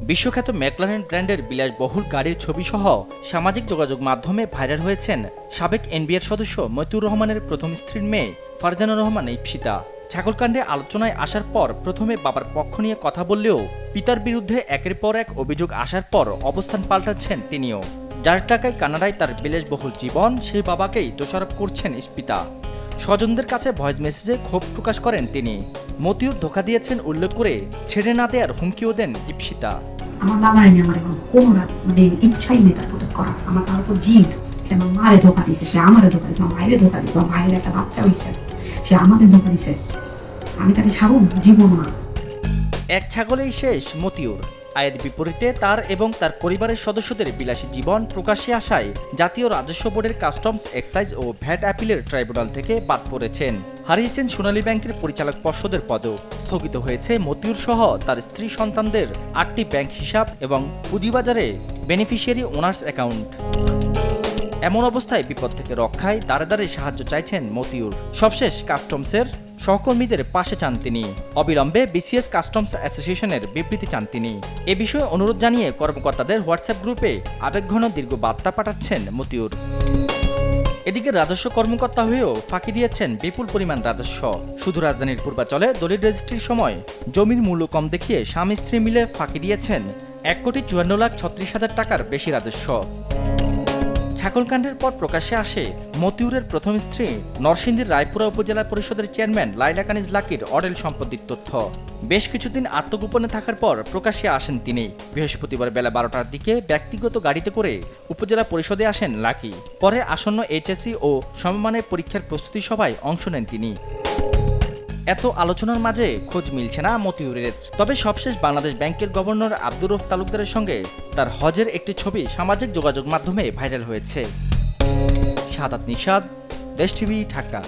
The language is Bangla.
বিশ্বখ্যাত ম্যাকলারেন ব্র্যান্ডের বিলাসবহুল গাড়ির ছবিসহ সামাজিক যোগাযোগ মাধ্যমে ভাইরাল হয়েছেন সাবেক এনবিআর সদস্য মতিউর রহমানের প্রথম স্ত্রীর মেয়ে ফারজানা রহমান ইপসিতা। ছাগলকাণ্ডে আলোচনায় আসার পর প্রথমে বাবার পক্ষ নিয়ে কথা বললেও পিতার বিরুদ্ধে একের পর এক অভিযোগ আসার পর অবস্থান পাল্টাচ্ছেন তিনিও। যার টাকায় কানাডায় তার বিলাসবহুল জীবন, সেই বাবাকেই দোষারোপ করছেন ইস্পিতা। স্বজনদের কাছে ভয়েস মেসেজে ক্ষোভ প্রকাশ করেন তিনি। মতিউর ধোঁকা দিয়েছেন উল্লেখ করে ছেড়ে না দেওয়ার হুমকিও দেন ইপসিতা। আমার বাবার নিয়ে আমার এখন কোনো ইচ্ছাই নেই তার প্রতি করা। আমার তার উপর জিদ, সে আমার মারে ধোঁকা দিছে, সে আমারে ধোঁকা দিছে, আমার ভাইরে ধোঁকা দিছে, আমার ভাইয়ের একটা বাচ্চা হয়েছে, সে আমাদের ধোঁকা দিছে। আমি তাকে ছাড়ব জীবন না। এক ছাগলেই শেষ মতিউর। আয়ের বিপরীতে তার এবং তার পরিবারের সদস্যদের বিলাসী জীবন প্রকাশ্যে আসায় জাতীয় রাজস্ব বোর্ডের কাস্টমস, এক্সাইজ ও ভ্যাট অ্যাপিলের ট্রাইব্যুনাল থেকে বাদ পড়েছেন। হারিয়েছেন সোনালী ব্যাংকের পরিচালক পর্ষদের পদও। স্থগিত হয়েছে মতিউর সহ তার স্ত্রী সন্তানদের 8টি ব্যাংক হিসাব এবং পুঁজিবাজারে বেনিফিশিয়ারি ওনার্স অ্যাকাউন্ট। এমন অবস্থায় বিপদ থেকে রক্ষায় দাঁড়ে দাঁড়ে সাহায্য চাইছেন মতিউর। সবশেষ কাস্টমসের সহকর্মীদের পাশে চান তিনি। অবিলম্বে বিসিএস কাস্টমস অ্যাসোসিয়েশনের বিবৃতি চান তিনি। এ বিষয়ে অনুরোধ জানিয়ে কর্মকর্তাদের হোয়াটসঅ্যাপ গ্রুপে আবেগঘন দীর্ঘ বার্তা পাঠাচ্ছেন মতিউর। এদিকে রাজস্ব কর্মকর্তা হয়েও ফাঁকি দিয়েছেন বিপুল পরিমাণ রাজস্ব। শুধু রাজধানীর পূর্বাচলে দলিল রেজিস্ট্রির সময় জমির মূল্য কম দেখিয়ে স্বামী স্ত্রী মিলে ফাঁকি দিয়েছেন 1,54,36,000 টাকার বেশি রাজস্ব। ছাগলকাণ্ডের পর প্রকাশ্যে আসে মতিউরের প্রথম স্ত্রী নরসিংদীর রায়পুরা উপজেলা পরিষদের চেয়ারম্যান লাইলা কানিজ লাকির অডেল সম্পত্তির তথ্য। বেশ কিছুদিন আত্মগোপনে থাকার পর প্রকাশ্যে আসেন তিনি। বৃহস্পতিবার বেলা 12টার দিকে ব্যক্তিগত গাড়িতে করে উপজেলা পরিষদে আসেন লাকি। পরে আসন্ন এইচএসসি ও সমমানের পরীক্ষার প্রস্তুতি সভায় অংশ নেন তিনি। এত আলোচনার মাঝে খোঁজ মিলছে না মতিউরের। তবে সবশেষ বাংলাদেশ ব্যাংকের গভর্নর আব্দুর রউফ তালুকদারের সঙ্গে তার হজের একটি ছবি সামাজিক যোগাযোগ মাধ্যমে ভাইরাল হয়েছে। শাহাদাত নিশাদ, দেশ টিভি, ঢাকা।